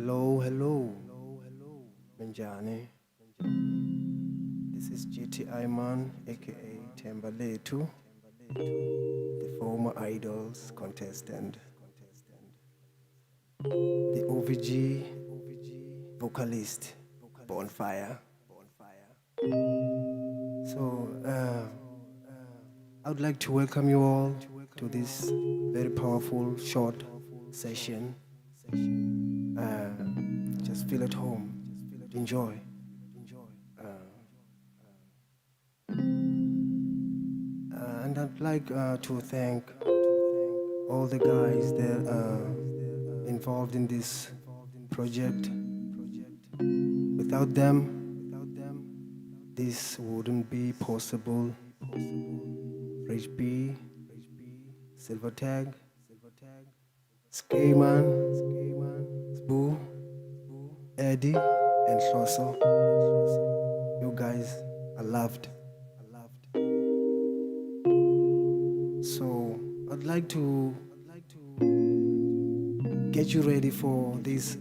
Hello. Minjani. This is GTI Man, aka Letu, the former Idols contestant, the OVG vocalist, Bonfire. So, I would like to welcome you all to this very powerful, short session. Just feel at home, enjoy. And I'd like to thank all the guys that are involved in this project. Without them, this wouldn't be possible. Rich B, Silver Tag, Skayman, Sboo, Eddie, and Shoso. You guys are loved. So I'd like to get you ready for this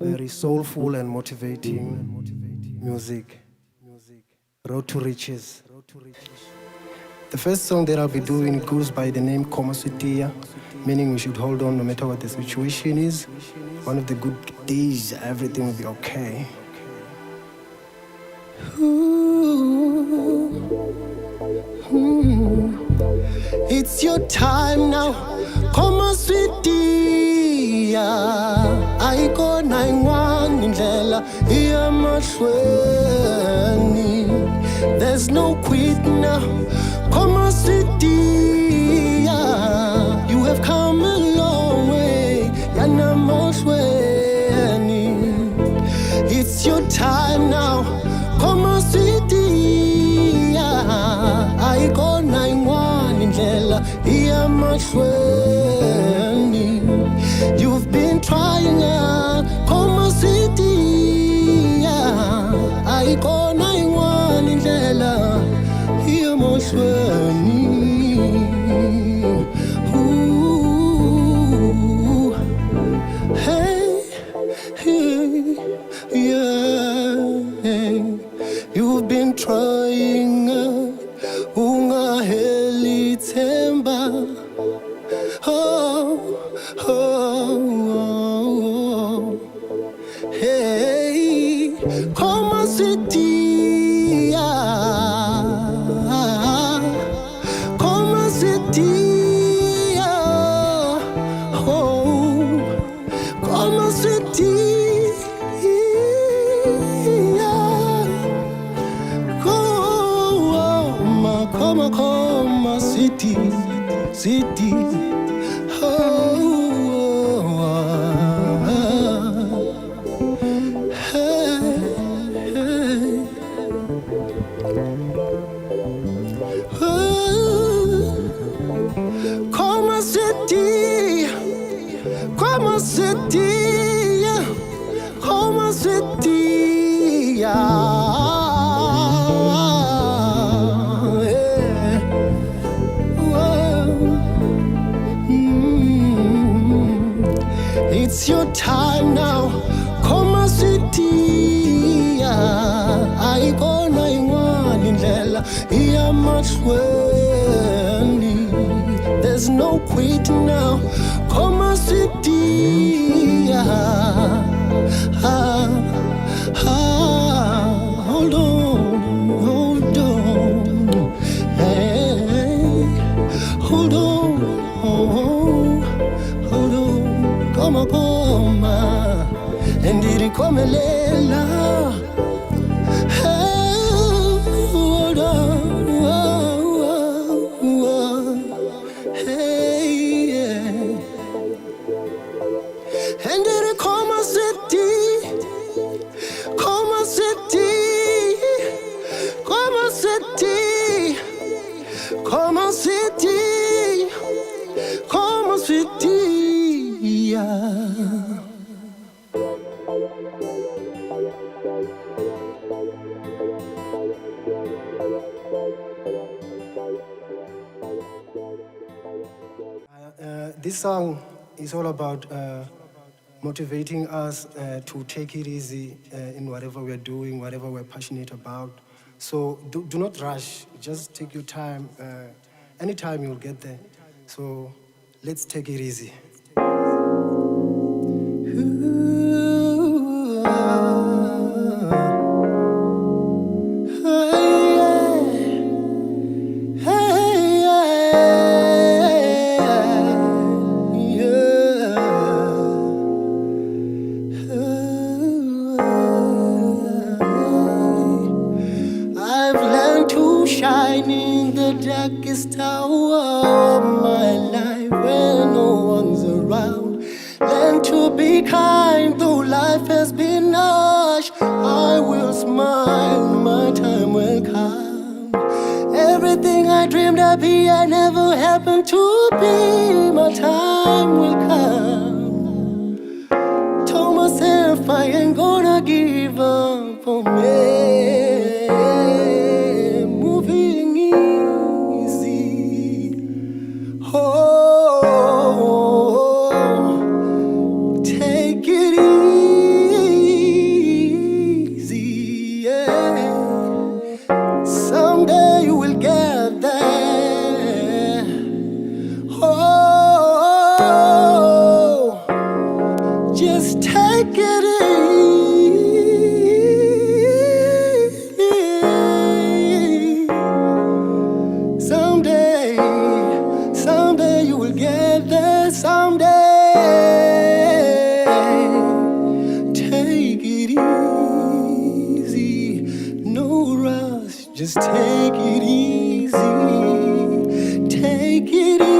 very soulful and motivating music. Road to Riches. The first song that I'll be doing goes by the name Koma Sweetia, meaning we should hold on no matter what the situation is. One of the good days, everything will be okay. It's your time now, Koma Sweetia. Aiko naingwan indlela iya mashweni. There's no quit now, Koma Sweetia. You have come a long way, yana mashweni. It's your time now, Koma Sweetia. Aiko naingwan indlela iya mashweni. You've been trying out, Koma Sweetia. Aiko naingwan indlela iya mashweni. You've been trying ungaheli themba. Hey, Koma Sweetia. Koma Sweetia. Oh, Koma Sweetia. Koma city. Koma city. Koma city. Koma city. It's your time now, Koma Sweetia. Aiko naingwan indlela iya mashweni. There's no quit now, Koma Sweetia. Hold on, hey, hold on. Koma, and it come lela. Hold on, hey, yeah. And it Koma City, Koma City, Koma City, Koma City, Koma City. This song is all about motivating us to take it easy in whatever we're doing, whatever we're passionate about. So do not rush. Just take your time. Anytime you'll get there. So let's take it easy. Darkest hour of my life when no one's around. Learn to be kind though life has been harsh. I will smile, my time will come. Everything I dreamed of here never happened to be. My time will come. Told myself I ain't gonna give up on me. Moving take it easy, yeah. Someday you will get there. Just take it easy. Someday you will get there. Someday, take it easy. No rush, just take it easy. Take it easy.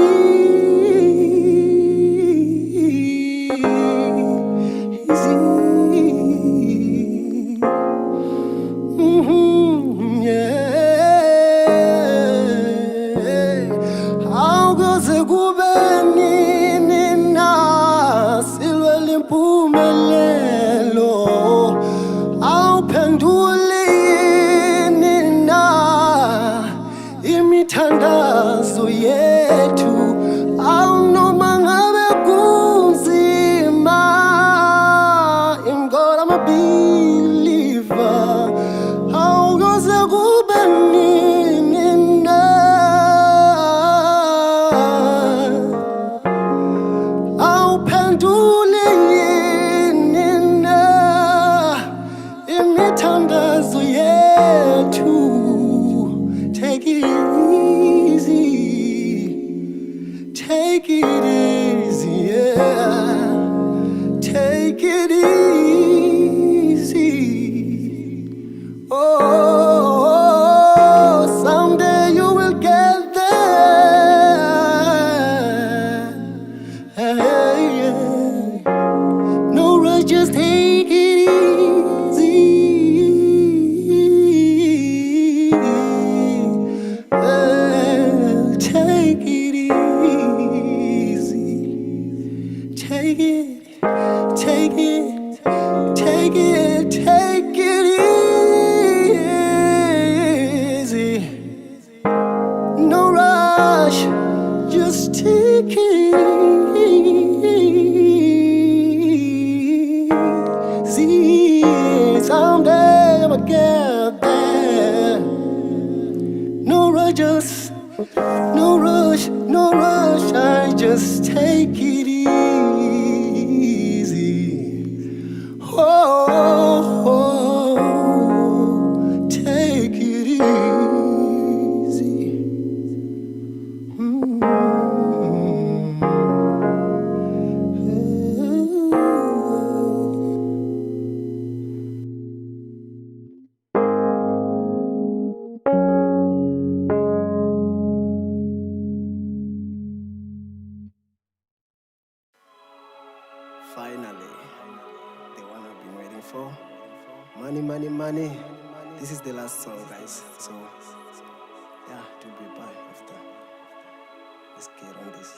Imithandazo yethu awunoma ngabe kunzima. In God I'm a believer. Awukuze kube nini na awuphendule yini na imithandazo yethu. Take it easy, take it easy, yeah. Take it easy. Oh, someday you will get there. Hey, yeah. No rush, just take it easy. Take it easy. Take it, take it, take it, take it easy. No rush, just take it easy. Someday I'ma get there. No rush, just no rush, no rush, I just take it easy. Take it easy. Finally, the one I've been waiting for. Money, money, money. This is the last song, guys. So, yeah, to be back after. Let's get on this.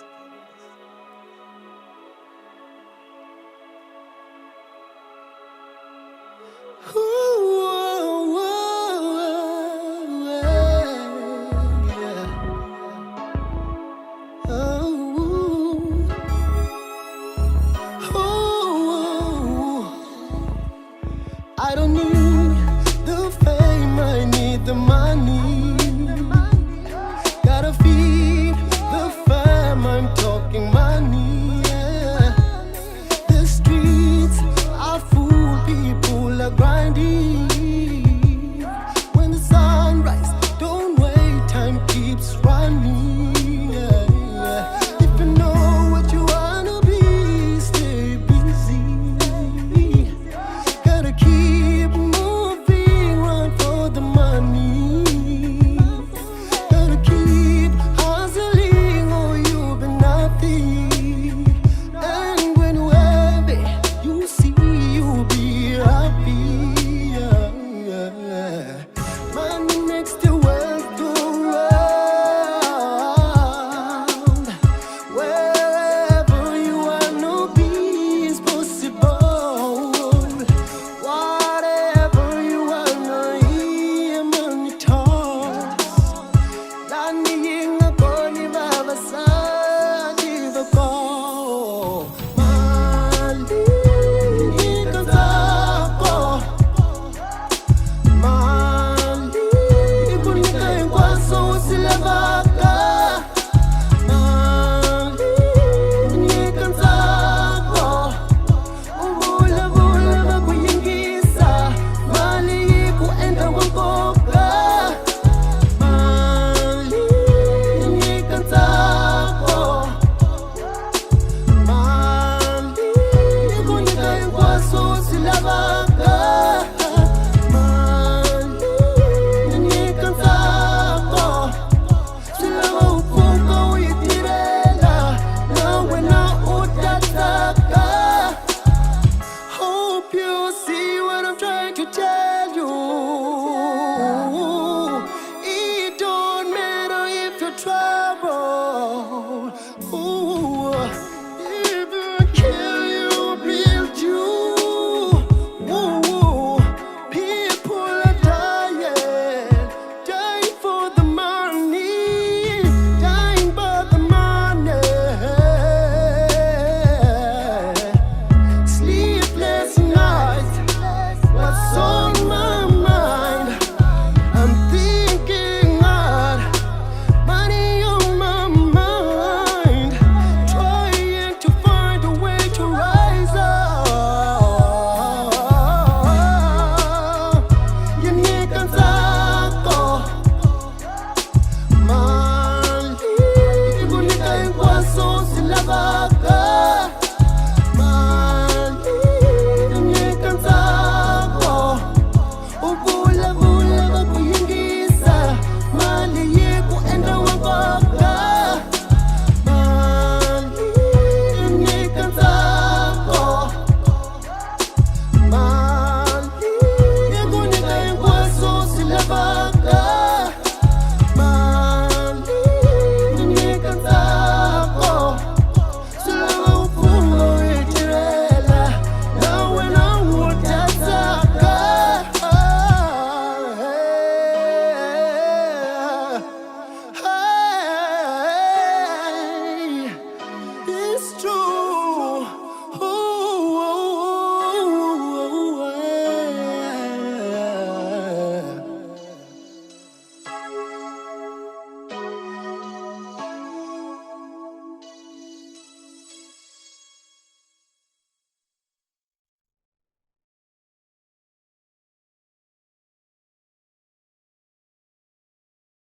so silabaka